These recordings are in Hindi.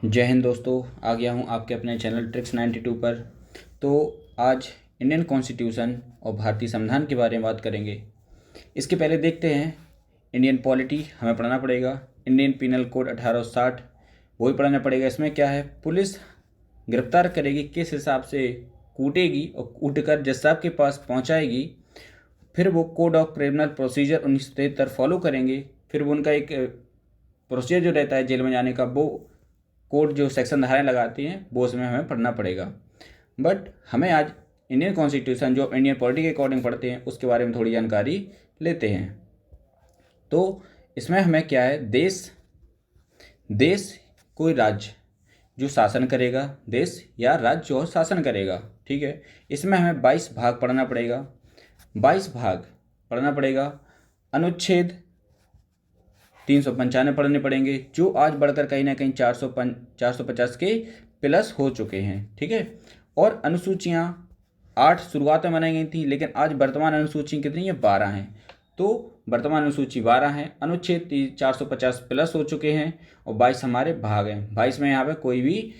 जय हिंद दोस्तों। आ गया हूँ आपके अपने चैनल ट्रिक्स 92 पर। तो आज इंडियन कॉन्स्टिट्यूशन और भारतीय संविधान के बारे में बात करेंगे। इसके पहले देखते हैं इंडियन पॉलिटी हमें पढ़ना पड़ेगा। इंडियन पीनल कोड 1860 वो भी पढ़ना पड़ेगा। इसमें क्या है, पुलिस गिरफ्तार करेगी किस हिसाब से कूटेगी और कूट कर जज साहब के पास पहुँचाएगी। फिर वो code of criminal procedure 1973 follow करेंगे। फिर वो उनका एक प्रोसीजर जो रहता है जेल में जाने का, वो कोर्ट जो सेक्शन धाराएं लगाती हैं वो उसमें हमें पढ़ना पड़ेगा। बट हमें आज इंडियन कॉन्स्टिट्यूशन जो इंडियन पॉलिटी के अकॉर्डिंग पढ़ते हैं उसके बारे में थोड़ी जानकारी लेते हैं। तो इसमें हमें क्या है, देश कोई राज्य जो शासन करेगा, देश या राज्य जो शासन करेगा, ठीक है। इसमें हमें 22 भाग पढ़ना पड़ेगा। 22 भाग पढ़ना पड़ेगा। अनुच्छेद 395 पढ़ने पड़ेंगे, जो आज बढ़कर कहीं ना कहीं 450 के प्लस हो चुके हैं, ठीक है। और अनुसूचियाँ 8 शुरुआत में बनाई गई थी, लेकिन आज वर्तमान अनुसूची कितनी है, 12 हैं। तो वर्तमान अनुसूची 12 है, अनुच्छेद 450 प्लस हो चुके हैं और 22 हमारे भाग हैं। 22 में यहाँ पे कोई भी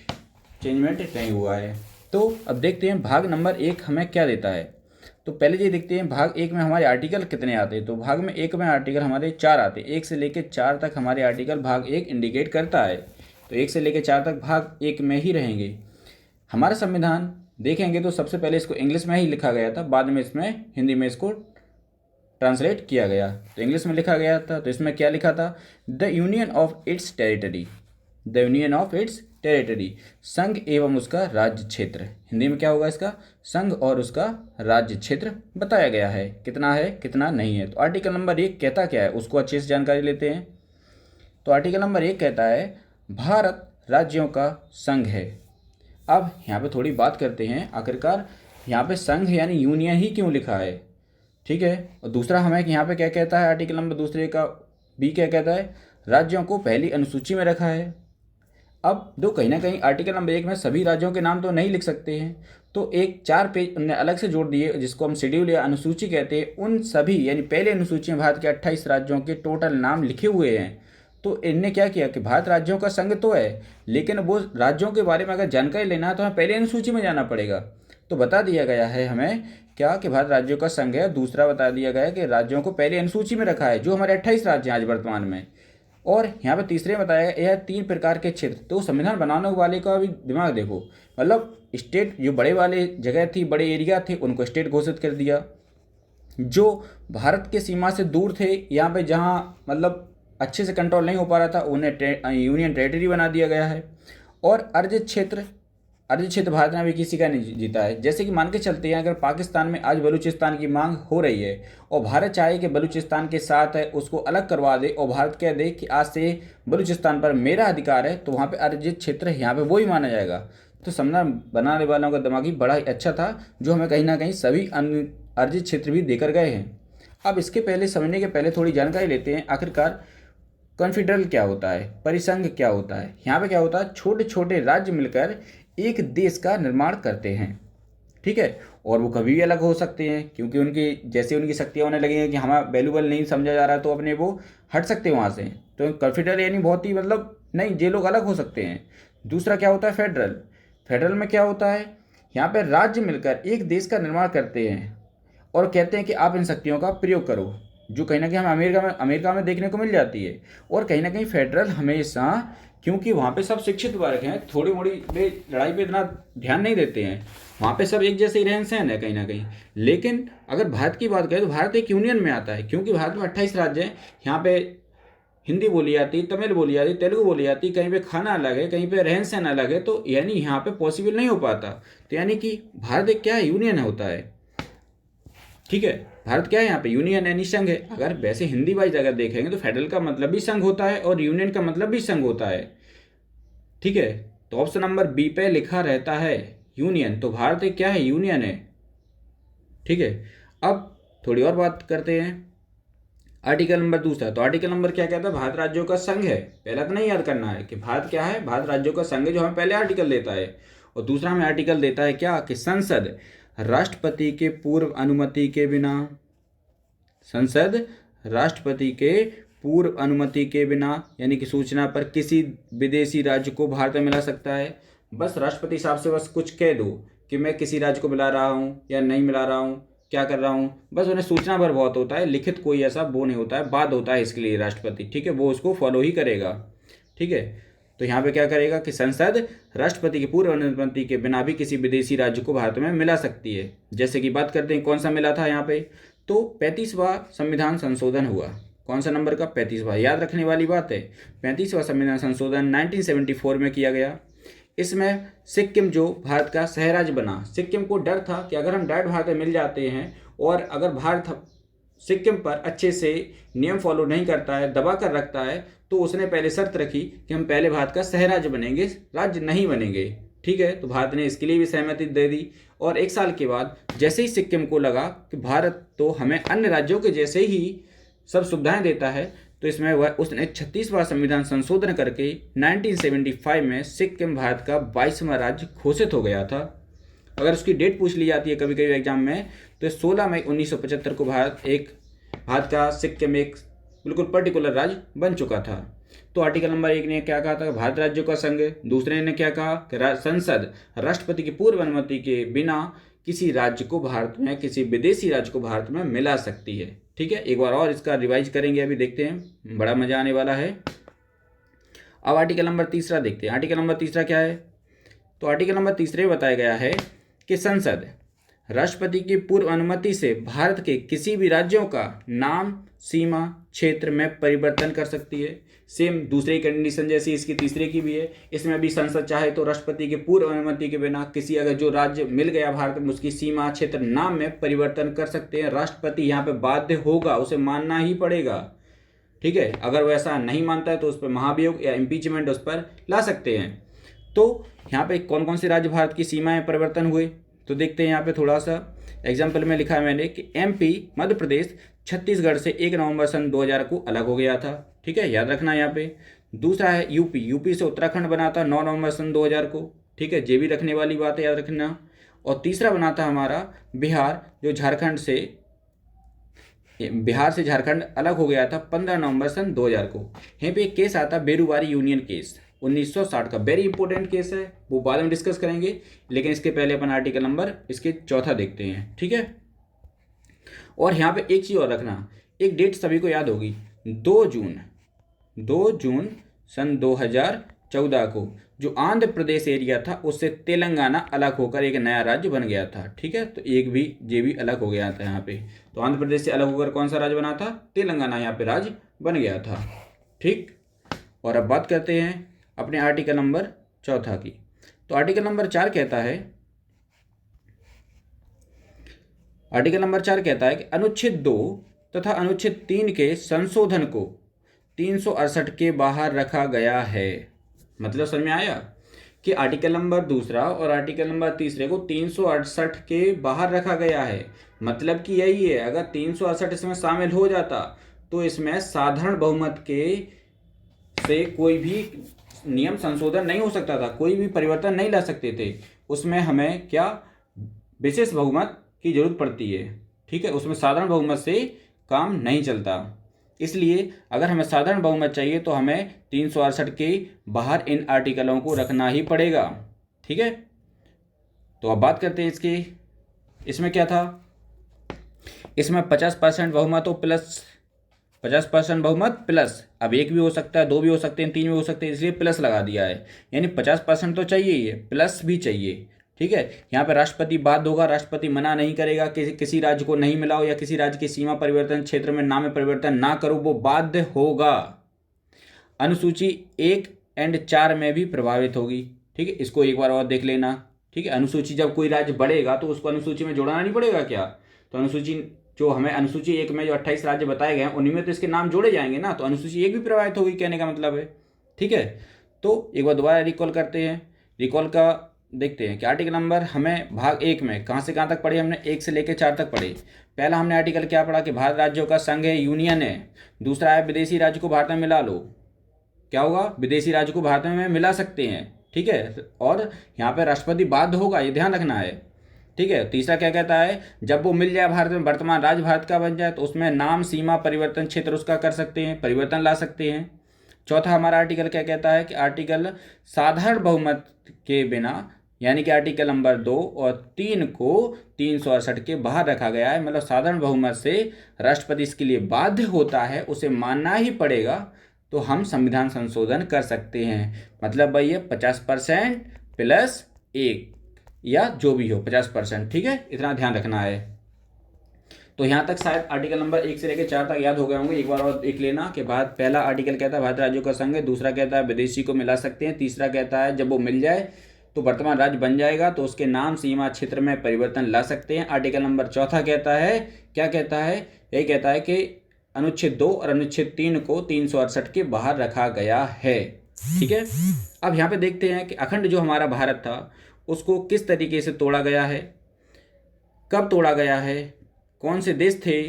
चेंजमेंट नहीं हुआ है। तो अब देखते हैं भाग नंबर 1 हमें क्या देता है। तो पहले ये देखते हैं भाग 1 में हमारे आर्टिकल कितने आते हैं। तो भाग में 1 में आर्टिकल हमारे 4 आते हैं। 1 से लेकर 4 तक हमारे आर्टिकल भाग 1 इंडिकेट करता है। तो 1 से लेकर 4 तक भाग 1 में ही रहेंगे। हमारा संविधान देखेंगे तो सबसे पहले इसको इंग्लिश में ही लिखा गया था, बाद में इसमें हिंदी में इसको ट्रांसलेट किया गया। तो इंग्लिश में लिखा गया था, तो इसमें क्या लिखा था, the union of its territory, the union of its territory, संघ एवं उसका राज्य क्षेत्र। हिंदी में क्या होगा इसका, संघ और उसका राज्य क्षेत्र बताया गया है, कितना है कितना नहीं है। तो आर्टिकल नंबर 1 कहता क्या है उसको अच्छे से जानकारी लेते हैं। तो आर्टिकल नंबर 1 कहता है भारत राज्यों का संघ है। अब यहाँ पे थोड़ी बात करते हैं, आखिरकार यहाँ पे संघ यानी यूनियन ही क्यों लिखा है, ठीक है। और दूसरा हमें यहाँ पे क्या कहता है, आर्टिकल नंबर दूसरे का बी क्या कहता है, राज्यों को पहली अनुसूची में रखा है। अब दो कहीं ना कहीं आर्टिकल नंबर 1 में सभी राज्यों के नाम तो नहीं लिख सकते हैं, तो एक 4 पेज उन्होंने अलग से जोड़ दिए जिसको हम शेड्यूल या अनुसूची कहते हैं। उन सभी यानी पहले अनुसूची में भारत के 28 राज्यों के टोटल नाम लिखे हुए हैं। तो इनने क्या किया कि भारत राज्यों का संघ तो है, लेकिन वो राज्यों के बारे में अगर जानकारी लेना है तो हमें पहले अनुसूची में जाना पड़ेगा। तो बता दिया गया है हमें क्या कि भारत राज्यों का संघ है। दूसरा बता दिया गया है कि राज्यों को पहले अनुसूची में रखा है, जो हमारे 28 राज्य हैं आज वर्तमान में। और यहाँ पे तीसरे में बताया गया यह 3 प्रकार के क्षेत्र। तो संविधान बनाने वाले का भी दिमाग देखो, मतलब स्टेट जो बड़े वाले जगह थी, बड़े एरिया थे, उनको स्टेट घोषित कर दिया। जो भारत के सीमा से दूर थे, यहाँ पे जहाँ मतलब अच्छे से कंट्रोल नहीं हो पा रहा था, उन्हें यूनियन टेरिटरी बना दिया गया है। और अर्जित क्षेत्र भारत में अभी किसी का नहीं जीता है। जैसे कि मान के चलते हैं, अगर पाकिस्तान में आज बलूचिस्तान की मांग हो रही है और भारत चाहे कि बलूचिस्तान के साथ है उसको अलग करवा दे और भारत कह दे कि आज से बलूचिस्तान पर मेरा अधिकार है, तो वहाँ पे अर्जित क्षेत्र यहाँ पे वो ही माना जाएगा। तो संविधान बनाने वालों का दिमाग ही बड़ा ही अच्छा था, जो हमें कहीं ना कहीं सभी अन्य अर्जित क्षेत्र भी देकर गए हैं। अब इसके पहले समझने के पहले थोड़ी जानकारी लेते हैं, आखिरकार कॉन्फेडरल क्या होता है, परिसंघ क्या होता है। यहाँ पे क्या होता है, छोटे छोटे राज्य मिलकर एक देश का निर्माण करते हैं, ठीक है। और वो कभी भी अलग हो सकते हैं, क्योंकि उनकी जैसे उनकी शक्तियाँ होने लगेंगी कि हमें वैल्यूबल नहीं समझा जा रहा है तो अपने वो हट सकते हैं वहाँ से। तो कॉन्फेडरल यानी बहुत ही मतलब नहीं, ये लोग अलग हो सकते हैं। दूसरा क्या होता है, फेडरल। फेडरल में क्या होता है, यहाँ पर राज्य मिलकर एक देश का निर्माण करते हैं और कहते हैं कि आप इन शक्तियों का प्रयोग करो, जो कहीं ना कहीं हमें अमेरिका में देखने को मिल जाती है। और कहीं ना कहीं फेडरल हमेशा, क्योंकि वहाँ पे सब शिक्षित वर्ग हैं, थोड़ी मोड़ी लड़ाई पे इतना ध्यान नहीं देते हैं, वहाँ पे सब एक जैसे ही रहन सहन है कहीं ना कहीं। लेकिन अगर भारत की बात करें तो भारत एक यूनियन में आता है, क्योंकि भारत में 28 राज्य हैं। यहाँ पे हिंदी बोली जाती, तमिल बोली जाती, तेलुगु बोली जाती, कहीं पे खाना अलग है, कहीं पे रहन सहन अलग है, तो यानी यहाँ पे पॉसिबल नहीं हो पाता। तो यानी कि भारत एक क्या है, यूनियन होता है, ठीक है। भारत क्या है, यहाँ पे यूनियन यानी संघ है। अगर वैसे हिंदी वाइज अगर देखेंगे तो फेडरल का मतलब भी संघ होता है और यूनियन का मतलब भी संघ होता है, ठीक है। तो ऑप्शन नंबर बी पे लिखा रहता है यूनियन, तो भारत एक क्या है, यूनियन है, ठीक है। अब थोड़ी और बात करते हैं आर्टिकल नंबर दूसरा। तो आर्टिकल नंबर क्या कहता है, भारत राज्यों का संघ है। पहला तो नहीं याद करना है कि भारत क्या है, भारत राज्यों का संघ है, जो हमें पहले आर्टिकल देता है। और दूसरा हमें आर्टिकल देता है क्या, कि संसद राष्ट्रपति के पूर्व अनुमति के बिना, संसद राष्ट्रपति के पूर्व अनुमति के बिना यानी कि सूचना पर किसी विदेशी राज्य को भारत में मिला सकता है। बस राष्ट्रपति साहब से बस कुछ कह दो कि मैं किसी राज्य को मिला रहा हूँ या नहीं मिला रहा हूँ, क्या कर रहा हूँ, बस उन्हें सूचना भर बहुत होता है, लिखित कोई ऐसा वो नहीं होता है, बाद होता है इसके लिए राष्ट्रपति, ठीक है, वो उसको फॉलो ही करेगा। ठीक है, तो यहाँ पे क्या करेगा कि संसद राष्ट्रपति की पूर्व अनुमति के बिना भी किसी विदेशी राज्य को भारत में मिला सकती है। जैसे कि बात करते हैं कौन सा मिला था यहाँ पे, तो 35वां संविधान संशोधन हुआ। कौन सा नंबर का? 35वां। याद रखने वाली बात है, 35वां संविधान संशोधन 1974 में किया गया। इसमें सिक्किम जो भारत का सह राज्य बना, सिक्किम को डर था कि अगर हम डायरेक्ट भारत में मिल जाते हैं और अगर भारत सिक्किम पर अच्छे से नियम फॉलो नहीं करता है, दबा कर रखता है, तो उसने पहले शर्त रखी कि हम पहले भारत का सह राज्य बनेंगे, राज्य नहीं बनेंगे। ठीक है, तो भारत ने इसके लिए भी सहमति दे दी। और 1 साल के बाद जैसे ही सिक्किम को लगा कि भारत तो हमें अन्य राज्यों के जैसे ही सब सुविधाएं देता है, तो इसमें वह उसने 36वां संविधान संशोधन करके 1975 में सिक्किम भारत का 22वां राज्य घोषित हो गया था। अगर उसकी डेट पूछ ली जाती है कभी कभी एग्जाम में, तो 16 मई 1975 को भारत का सिक्किम एक बिल्कुल पर्टिकुलर राज्य बन चुका था। तो आर्टिकल नंबर 1 ने क्या कहा था? भारत राज्यों का संघ। दूसरे ने क्या कहा कि संसद राष्ट्रपति की पूर्व अनुमति के बिना किसी राज्य को भारत में, किसी विदेशी राज्य को भारत में मिला सकती है। ठीक है, एक बार और इसका रिवाइज करेंगे, अभी देखते हैं, बड़ा मजा आने वाला है। अब आर्टिकल नंबर 3 देखते हैं। आर्टिकल नंबर 3 क्या है? तो आर्टिकल नंबर 3 में बताया गया है कि संसद राष्ट्रपति की पूर्व अनुमति से भारत के किसी भी राज्यों का नाम, सीमा, क्षेत्र में परिवर्तन कर सकती है। सेम दूसरी कंडीशन जैसी इसकी तीसरे की भी है। इसमें भी संसद चाहे तो राष्ट्रपति के पूर्व अनुमति के बिना किसी अगर जो राज्य मिल गया भारत में, उसकी सीमा, क्षेत्र, नाम में परिवर्तन कर सकते हैं। राष्ट्रपति यहाँ पे बाध्य होगा, उसे मानना ही पड़ेगा। ठीक है, अगर वो ऐसा नहीं मानता है तो उस पर महाभियोग या इम्पीचमेंट उस पर ला सकते हैं। तो यहाँ पे कौन कौन से राज्य भारत की सीमाएं परिवर्तन हुए, तो देखते हैं। यहाँ पे थोड़ा सा एग्जाम्पल में लिखा है मैंने कि MP, मध्य प्रदेश, छत्तीसगढ़ से 1 नवंबर सन 2000 को अलग हो गया था। ठीक है, याद रखना यहाँ पे। दूसरा है यूपी से उत्तराखंड बना था 9 नवंबर सन 2000 को। ठीक है, ये भी रखने वाली बात है, याद रखना। और तीसरा बना था हमारा बिहार, जो बिहार से झारखंड अलग हो गया था 15 नवंबर सन 2000 को। यहीं पे एक केस आता बेरूबारी यूनियन केस 1960 का, वेरी इंपॉर्टेंट केस है, वो बाद में डिस्कस करेंगे, लेकिन इसके पहले अपन आर्टिकल नंबर इसके 4 देखते हैं। ठीक है, और यहाँ पे एक चीज़ और रखना, एक डेट सभी को याद होगी, 2 जून सन 2014 को जो आंध्र प्रदेश एरिया था उससे तेलंगाना अलग होकर एक नया राज्य बन गया था। ठीक है, तो ये भी अलग हो गया था यहाँ पे। तो आंध्र प्रदेश से अलग होकर कौन सा राज्य बना था? तेलंगाना यहाँ पे राज्य बन गया था। ठीक, और अब बात करते हैं अपने आर्टिकल नंबर 4 की। तो आर्टिकल नंबर 4 कहता है, कि अनुच्छेद 2 तथा अनुच्छेद 3 के संशोधन को 368 के बाहर रखा गया है। मतलब समझ में आया कि आर्टिकल नंबर 2 और आर्टिकल नंबर 3 को 368 के बाहर रखा गया है। मतलब कि यही है, अगर 368 इसमें शामिल हो जाता तो इसमें साधारण बहुमत के से कोई भी नियम संशोधन नहीं हो सकता था, कोई भी परिवर्तन नहीं ला सकते थे। उसमें हमें क्या, विशेष बहुमत की जरूरत पड़ती है। ठीक है, उसमें साधारण बहुमत से काम नहीं चलता। इसलिए अगर हमें साधारण बहुमत चाहिए तो हमें 368 के बाहर इन आर्टिकलों को रखना ही पड़ेगा। ठीक है, तो अब बात करते हैं इसमें क्या था? इसमें 50% बहुमत हो प्लस 50% बहुमत प्लस, अब 1 भी हो सकता है, 2 भी हो सकते हैं, 3 भी हो सकते हैं, इसलिए प्लस लगा दिया है। यानी 50% तो चाहिए ही है, प्लस भी चाहिए। ठीक है, यहाँ पे राष्ट्रपति बाध्य होगा, राष्ट्रपति मना नहीं करेगा कि किसी राज्य को नहीं मिलाओ या किसी राज्य की सीमा परिवर्तन, क्षेत्र में नाम में परिवर्तन ना करो, वो बाध्य होगा। अनुसूची 1 और 4 में भी प्रभावित होगी। ठीक है, इसको एक बार और देख लेना। ठीक है, अनुसूची जब कोई राज्य बढ़ेगा तो उसको अनुसूची में जोड़ना नहीं पड़ेगा क्या? तो अनुसूची 1 में जो 28 राज्य बताए गए हैं उन्हीं में तो इसके नाम जोड़े जाएंगे ना, तो अनुसूची 1 भी प्रभावित होगी, कहने का मतलब है। ठीक है, तो एक बार दोबारा रिकॉल करते हैं। रिकॉल का देखते हैं कि आर्टिकल नंबर हमें भाग 1 में कहाँ से कहाँ तक पढ़े हमने? 1 से लेकर 4 तक पढ़े। पहला हमने आर्टिकल क्या पढ़ा कि भारत राज्यों का संघ है, यूनियन है। दूसरा है विदेशी राज्य को भारत में मिला लो। क्या होगा? विदेशी राज्य को भारत में मिला सकते हैं। ठीक है, और यहाँ पे राष्ट्रपति बाध्य होगा, ये ध्यान रखना है। ठीक है। तीसरा क्या कहता है, जब वो मिल जाए भारत में, वर्तमान राज्य भारत का बन जाए, तो उसमें नाम, सीमा, परिवर्तन, क्षेत्र उसका कर सकते हैं, परिवर्तन ला सकते हैं। चौथा हमारा आर्टिकल क्या कहता है कि आर्टिकल साधारण बहुमत के बिना, यानी कि आर्टिकल नंबर 2 और 3 को 368 के बाहर रखा गया है। मतलब साधारण बहुमत से राष्ट्रपति इसके लिए बाध्य होता है, उसे मानना ही पड़ेगा, तो हम संविधान संशोधन कर सकते हैं। मतलब भाई ये 50% प्लस 1 या जो भी हो 50%, ठीक है, इतना ध्यान रखना है। तो यहाँ तक शायद आर्टिकल नंबर 1 से लेकर 4 तक याद हो गए होंगे। एक बार और देख लेना कि पहला आर्टिकल कहता है भारत राज्यों का संघ है, दूसरा कहता है विदेशी को मिला सकते हैं, तीसरा कहता है जब वो मिल जाए तो वर्तमान राज्य बन जाएगा तो उसके नाम, सीमा, क्षेत्र में परिवर्तन ला सकते हैं। आर्टिकल नंबर 4 कहता है, क्या कहता है, यही कहता है कि अनुच्छेद 2 और अनुच्छेद 3 को 368 के बाहर रखा गया है, ठीक है। अब यहाँ पे देखते हैं कि अखंड जो हमारा भारत था उसको किस तरीके से तोड़ा गया है, कब तोड़ा गया है, कौन से देश थे,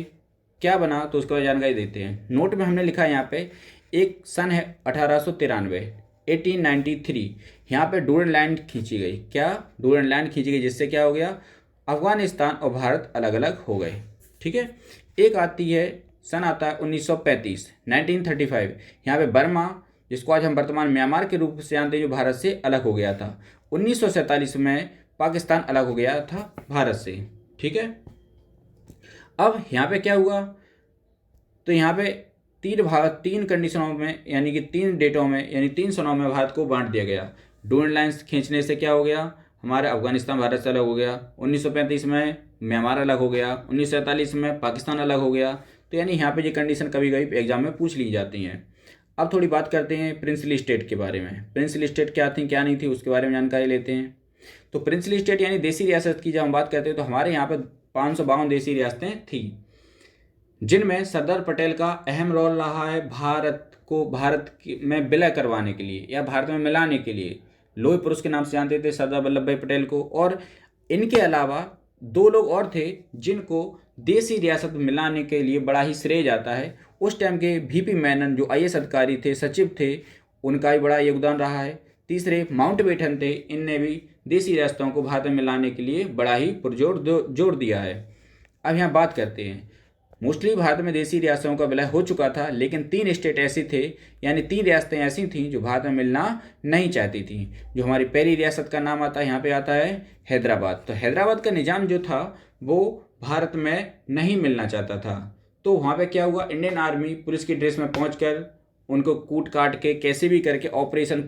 क्या बना, तो उसके बारे में जानकारी देते हैं। नोट में हमने लिखा है यहाँ पे, एक सन है 1893, 1893, यहाँ पे डूरन लाइन खींची गई। क्या डूरन लाइन खींची गई, जिससे क्या हो गया, अफगानिस्तान और भारत अलग अलग हो गए, ठीक है। एक आती है, सन आता है 1935, 1935, यहाँ पे बर्मा, जिसको आज हम वर्तमान म्यांमार के रूप से जानते हैं, जो भारत से अलग हो गया था। 1947 में पाकिस्तान अलग हो गया था भारत से, ठीक है। अब यहाँ पे क्या हुआ, तो यहाँ पे तीन कंडीशनों में, यानी कि 3 डेटों में, यानी 3 सनों में भारत को बांट दिया गया। डूरन लाइन्स खींचने से क्या हो गया, हमारे अफगानिस्तान भारत से अलग हो गया। 1935 में म्यांमार अलग हो गया, 1947 में पाकिस्तान अलग हो गया। तो यानी यहाँ पे ये कंडीशन कभी कभी एग्जाम में पूछ ली जाती हैं। अब थोड़ी बात करते हैं प्रिंसली स्टेट के बारे में। प्रिंसली स्टेट क्या थी, क्या नहीं थी, उसके बारे में जानकारी लेते हैं। तो प्रिंसली स्टेट यानी देसी रियासत की जब हम बात करते हैं, तो हमारे यहाँ पर 552 देसी रियासतें थी, जिनमें सरदार पटेल का अहम रोल रहा है भारत को में विलय करवाने के लिए या भारत में मिलाने के लिए। लोह पुरुष के नाम से जानते थे सरदार वल्लभ भाई पटेल को। और इनके अलावा 2 लोग और थे जिनको देसी रियासत मिलाने के लिए बड़ा ही श्रेय जाता है। उस टाइम के वीपी मेनन जो IAS अधिकारी थे, सचिव थे, उनका भी बड़ा योगदान रहा है। तीसरे माउंटबेटन थे, इनने भी देसी रियासतों को भारत में मिलाने के लिए बड़ा ही पुरजोर जोर दिया है। अब यहाँ बात करते हैं, मोस्टली भारत में देसी रियासतों का विलय हो चुका था, लेकिन 3 स्टेट ऐसी थे, यानी 3 रियासतें ऐसी थीं जो भारत में मिलना नहीं चाहती थीं। जो हमारी पहली रियासत का नाम आता है, यहाँ पे आता है हैदराबाद। तो हैदराबाद का निज़ाम जो था वो भारत में नहीं मिलना चाहता था। तो वहाँ पे क्या हुआ, इंडियन आर्मी पुलिस की ड्रेस में पहुँचकर उनको कूट काट के कैसे भी करके ऑपरेशन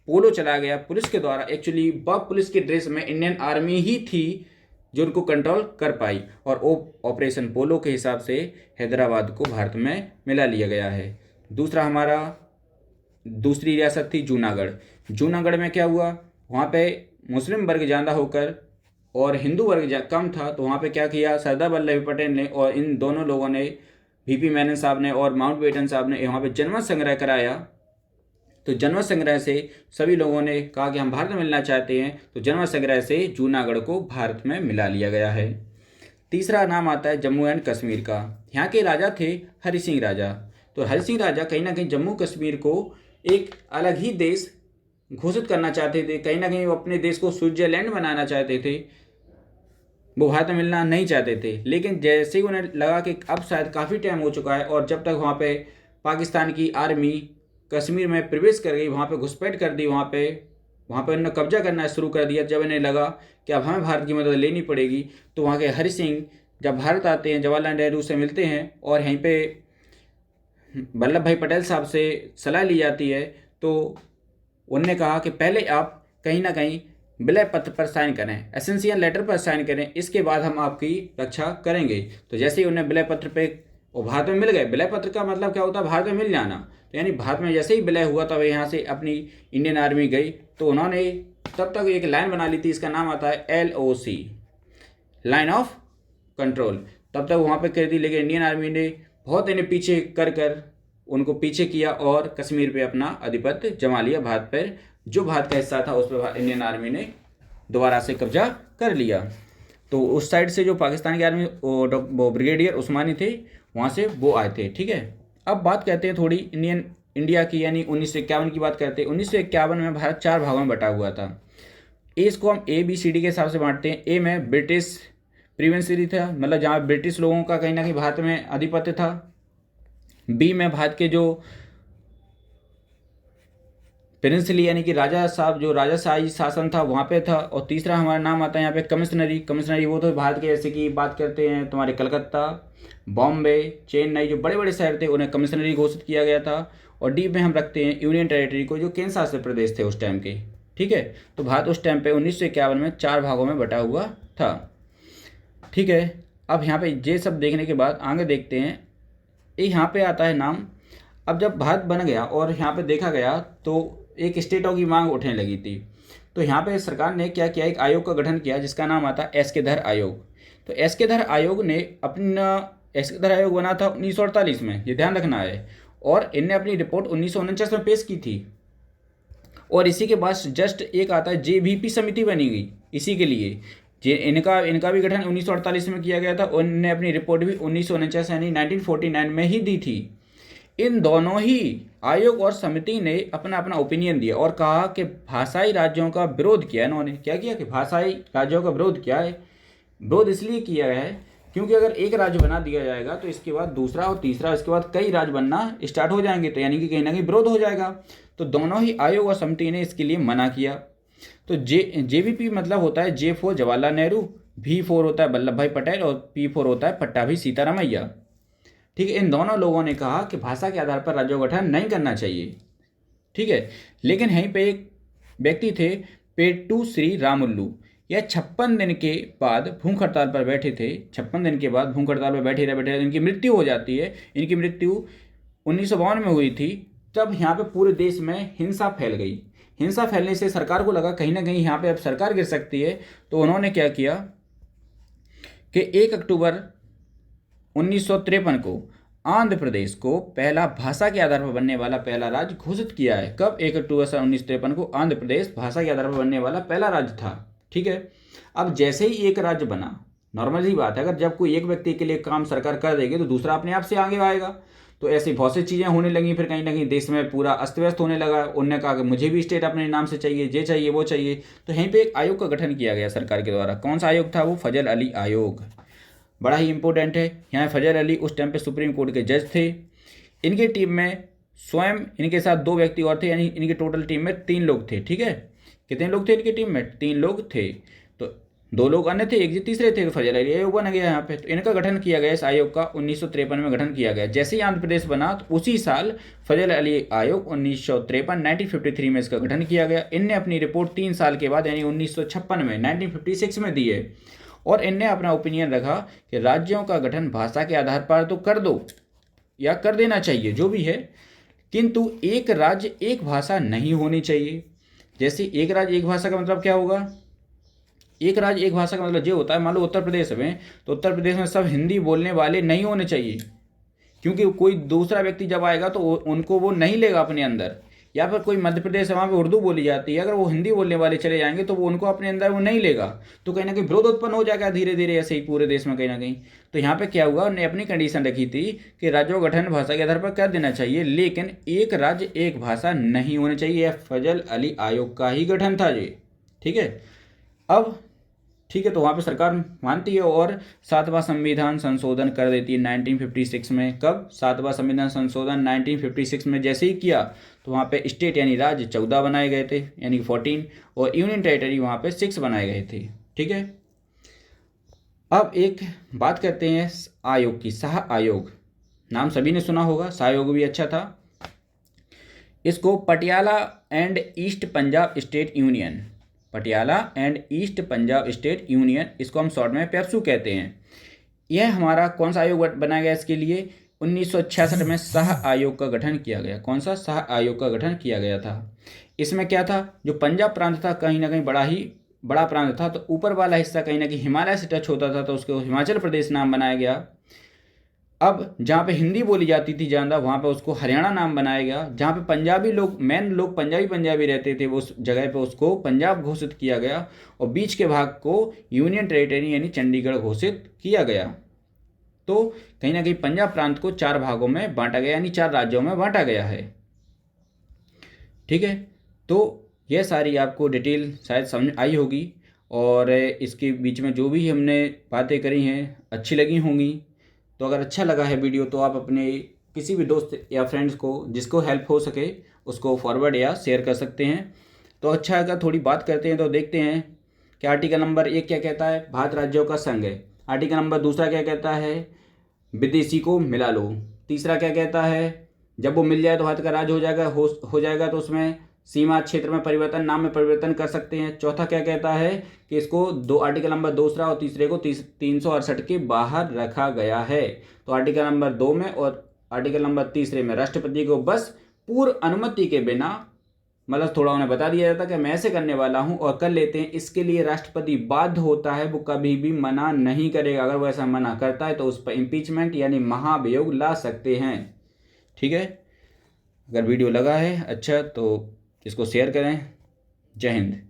पोलो चला गया पुलिस के द्वारा। एक्चुअली वह पुलिस की ड्रेस में इंडियन आर्मी ही थी जो उनको कंट्रोल कर पाई, और वो ऑपरेशन पोलो के हिसाब से हैदराबाद को भारत में मिला लिया गया है। दूसरा हमारा दूसरी रियासत थी जूनागढ़। जूनागढ़ में क्या हुआ, वहाँ पे मुस्लिम वर्ग ज़्यादा होकर और हिंदू वर्ग कम था। तो वहाँ पे क्या किया, सरदार वल्लभ भाई पटेल ने और इन दोनों लोगों ने, वीपी मेनन साहब ने और माउंटबेटन साहब ने, वहाँ पे जनमत संग्रह कराया। तो जनमत संग्रह से सभी लोगों ने कहा कि हम भारत में मिलना चाहते हैं, तो जनमत संग्रह से जूनागढ़ को भारत में मिला लिया गया है। तीसरा नाम आता है जम्मू एंड कश्मीर का। यहाँ के राजा थे हरि सिंह राजा। तो हरि सिंह राजा कहीं ना कहीं जम्मू कश्मीर को एक अलग ही देश घोषित करना चाहते थे। कहीं ना कहीं वो अपने देश को स्विट्जरलैंड बनाना चाहते थे, वो भारत में मिलना नहीं चाहते थे। लेकिन जैसे ही उन्हें लगा कि अब शायद काफ़ी टाइम हो चुका है, और जब तक वहाँ पे पाकिस्तान की आर्मी कश्मीर में प्रवेश कर गई, वहाँ पे घुसपैठ कर दी, वहाँ पे उन्होंने कब्जा करना शुरू कर दिया। जब इन्हें लगा कि अब हमें भारत की मदद लेनी पड़ेगी, तो वहाँ के हरि सिंह जब भारत आते हैं, जवाहरलाल नेहरू से मिलते हैं, और यहीं पे वल्लभ भाई पटेल साहब से सलाह ली जाती है। तो उनने कहा कि पहले आप कहीं ना कहीं विलय पत्र पर साइन करें, एसेंशियल लेटर पर साइन करें, इसके बाद हम आपकी रक्षा करेंगे। तो जैसे ही उन्हें विलय पत्र पे वो भारत में मिल गए। विलय पत्र का मतलब क्या होता है, भारत में मिल जाना। तो यानी भारत में जैसे ही विलय हुआ तब यहाँ से अपनी इंडियन आर्मी गई। तो उन्होंने तब तक एक लाइन बना ली थी, इसका नाम आता है LOC, लाइन ऑफ कंट्रोल। तब तक वहाँ पे कर दी, लेकिन इंडियन आर्मी ने बहुत इन्हें पीछे कर उनको पीछे किया और कश्मीर पे अपना आधिपत्य जमा लिया। भारत पर जो भारत का हिस्सा था उस पर इंडियन आर्मी ने दोबारा से कब्जा कर लिया। तो उस साइड से जो पाकिस्तान की आर्मी, वो ब्रिगेडियर उस्मानी थे, वहाँ से वो आए थे, ठीक है। अब बात करते हैं थोड़ी इंडिया की, यानी 1951 की बात करते हैं। 1951 में भारत 4 भागों में बटा हुआ था। इसको हम ABCD के हिसाब से बांटते हैं। ए में ब्रिटिश प्रीवेंसरी था, मतलब जहाँ ब्रिटिश लोगों का कहीं ना कहीं भारत में आधिपत्य था। बी में भारत के जो प्रिंसली यानी कि राजा साहब, जो राजाशाही शासन था वहाँ पे था। और तीसरा हमारा नाम आता है यहाँ पे कमिश्नरी। कमिश्नरी वो तो भारत के, जैसे कि बात करते हैं तुम्हारे कलकत्ता, बॉम्बे, चेन्नई, जो बड़े बड़े शहर थे उन्हें कमिश्नरी घोषित किया गया था। और डी में हम रखते हैं यूनियन टेरिटरी को, जो केंद्र शासित प्रदेश थे उस टाइम के। ठीक है, तो भारत उस टाइम पे 1951 में 4 भागों में बटा हुआ था। ठीक है, अब यहाँ पे ये सब देखने के बाद आगे देखते हैं, ये यहाँ पे आता है नाम। अब जब भारत बन गया और यहाँ पे देखा गया तो एक स्टेटों की मांग उठने लगी थी। तो यहाँ पे सरकार ने क्या किया, एक आयोग का गठन किया जिसका नाम आता है एस के धर आयोग। तो एस के धर आयोग ने अपना, एस के धर आयोग बना था 1948 में, ये ध्यान रखना है। और इनने अपनी रिपोर्ट 1949 में पेश की थी। और इसी के बाद जस्ट एक आता है JVP समिति बनी गई इसी के लिए। जे इनका भी गठन 1948 में किया गया था। उन्होंने अपनी रिपोर्ट भी 1949 यानी 1949 में ही दी थी। इन दोनों ही आयोग और समिति ने अपना अपना ओपिनियन दिया और कहा कि भाषाई राज्यों का विरोध किया। इन्होंने क्या किया कि भाषाई राज्यों का विरोध किया है। विरोध इसलिए किया है क्योंकि अगर एक राज्य बना दिया जाएगा तो इसके बाद दूसरा और तीसरा, इसके बाद कई राज्य बनना स्टार्ट हो जाएंगे, तो यानी कि कहीं ना कहीं विरोध हो जाएगा। तो दोनों ही आयोग और समिति ने इसके लिए मना किया। तो JVP मतलब होता है J for Jawaharlal Nehru, V for होता है वल्लभ भाई पटेल और P फॉर होता है पट्टाभी सीतारामैया। ठीक है, इन दोनों लोगों ने कहा कि भाषा के आधार पर राज्यों का गठन नहीं करना चाहिए। ठीक है, लेकिन यहीं पे एक व्यक्ति थे पेट्टू श्री रामुल्लू। यह 56 दिन के बाद भूख हड़ताल पर बैठे थे। 56 दिन के बाद भूख हड़ताल पर बैठे रहे इनकी मृत्यु हो जाती है। इनकी मृत्यु 1952 में हुई थी। तब यहाँ पे पूरे देश में हिंसा फैल गई। हिंसा फैलने से सरकार को लगा कहीं ना कहीं यहाँ पे अब सरकार गिर सकती है। तो उन्होंने क्या किया कि 1 अक्टूबर 1953 को आंध्र प्रदेश को पहला भाषा के आधार पर बनने वाला पहला राज्य घोषित किया है। कब? 1 अक्टूबर 1953 को आंध्र प्रदेश भाषा के आधार पर बनने वाला पहला राज्य था। ठीक है, अब जैसे ही एक राज्य बना, नॉर्मल ही बात है, अगर जब कोई एक व्यक्ति के लिए काम सरकार कर देगी तो दूसरा अपने आप से आगे आएगा। तो ऐसी बहुत सी चीज़ें होने लगी। फिर कहीं ना कहीं देश में पूरा अस्त व्यस्त होने लगा। उन्होंने कहा कि मुझे भी स्टेट अपने नाम से चाहिए, ये चाहिए, वो चाहिए। तो यहीं पे एक आयोग का गठन किया गया सरकार के द्वारा। कौन सा आयोग था वो? फजल अली आयोग। बड़ा ही इंपॉर्टेंट है। यहाँ फजल अली उस टाइम पे सुप्रीम कोर्ट के जज थे। इनकी टीम में स्वयं इनके साथ 2 व्यक्ति और थे, यानी इनकी टोटल टीम में 3 लोग थे। ठीक है, कितने लोग थे इनकी टीम में? 3 लोग थे। तो 2 लोग अन्य थे, एक जी तीसरे थे। तो फजल अली आयोग बन गया यहाँ पे। तो इनका गठन किया गया, इस आयोग का 1953 में गठन किया गया। जैसे ही आंध्र प्रदेश बना तो उसी साल फजल अली आयोग 1953 में इसका गठन किया गया। इनने अपनी रिपोर्ट 3 साल के बाद यानी 1956 में 1956 में दी है। और इनने अपना ओपिनियन रखा कि राज्यों का गठन भाषा के आधार पर तो कर दो या कर देना चाहिए, जो भी है, किंतु एक राज्य एक भाषा नहीं होनी चाहिए। जैसे एक राज्य एक भाषा का मतलब क्या होगा? एक राज्य एक भाषा का मतलब ये होता है, मान लो उत्तर प्रदेश में, तो उत्तर प्रदेश में सब हिंदी बोलने वाले नहीं होने चाहिए, क्योंकि कोई दूसरा व्यक्ति जब आएगा तो उनको वो नहीं लेगा अपने अंदर। या फिर कोई मध्य प्रदेश है, वहाँ पे उर्दू बोली जाती है, अगर वो हिंदी बोलने वाले चले जाएंगे तो वो उनको अपने अंदर वो नहीं लेगा। तो कहीं ना कहीं विरोध उत्पन्न हो जाएगा धीरे धीरे, ऐसे ही पूरे देश में कहीं ना कहीं। तो यहाँ पे क्या हुआ, उन्होंने अपनी कंडीशन रखी थी कि राज्यों का गठन भाषा के आधार पर कर देना चाहिए, लेकिन एक राज्य एक भाषा नहीं होनी चाहिए। यह फजल अली आयोग का ही गठन था ये। ठीक है, अब ठीक है, तो वहाँ पे सरकार मानती है और 7वां संविधान संशोधन कर देती है 1956 में। कब? 7वां संविधान संशोधन 1956 में जैसे ही किया तो वहाँ पे स्टेट यानी राज्य 14 बनाए गए थे, यानी 14, और यूनियन टेरिटरी वहाँ पे 6 बनाए गए थे। ठीक है, अब एक बात करते हैं आयोग की। शाह आयोग नाम सभी ने सुना होगा, शाह आयोग भी अच्छा था। इसको Patiala and east Punjab state union, Patiala and east Punjab state union, इसको हम शॉर्ट में पेप्सू कहते हैं। यह हमारा कौन सा आयोग बनाया गया? इसके लिए 1966 में शाह आयोग का गठन किया गया। कौन सा? शाह आयोग का गठन किया गया था। इसमें क्या था, जो पंजाब प्रांत था कहीं ना कहीं बड़ा प्रांत था, तो ऊपर वाला हिस्सा कहीं ना कहीं हिमालय से टच होता था, तो उसको हिमाचल प्रदेश नाम बनाया गया। अब जहाँ पे हिंदी बोली जाती थी ज़्यादा, वहाँ पे उसको हरियाणा नाम बनाया गया। जहाँ पे पंजाबी लोग, मेन लोग पंजाबी रहते थे, उस जगह पे उसको पंजाब घोषित किया गया। और बीच के भाग को यूनियन टेरिटरी यानी चंडीगढ़ घोषित किया गया। तो कहीं ना कहीं पंजाब प्रांत को 4 भागों में बांटा गया, यानी 4 राज्यों में बांटा गया है। ठीक है, तो यह सारी आपको डिटेल शायद समझ आई होगी और इसके बीच में जो भी हमने बातें करी हैं अच्छी लगी होंगी। तो अगर अच्छा लगा है वीडियो तो आप अपने किसी भी दोस्त या फ्रेंड्स को जिसको हेल्प हो सके उसको फॉरवर्ड या शेयर कर सकते हैं। तो अच्छा, अगर थोड़ी बात करते हैं तो देखते हैं कि आर्टिकल नंबर 1 क्या कहता है, भारत राज्यों का संघ है। आर्टिकल नंबर 2 क्या कहता है, विदेशी को मिला लो। तीसरा क्या कहता है, जब वो मिल जाए तो भारत का राज्य हो जाएगा तो उसमें सीमा क्षेत्र में परिवर्तन, नाम में परिवर्तन कर सकते हैं। चौथा क्या कहता है कि इसको आर्टिकल नंबर 2 और तीसरे को 368 के बाहर रखा गया है। तो आर्टिकल नंबर 2 में और आर्टिकल नंबर 3 में राष्ट्रपति को बस पूर्व अनुमति के बिना, मतलब थोड़ा उन्हें बता दिया जाता है कि मैं ऐसे करने वाला हूं और कर लेते हैं, इसके लिए राष्ट्रपति बाध्य होता है, वो कभी भी मना नहीं करेगा। अगर वो ऐसा मना करता है तो उस पर इम्पीचमेंट यानी महाभियोग ला सकते हैं। ठीक है, अगर वीडियो लगा है अच्छा तो इसको शेयर करें। जय हिंद।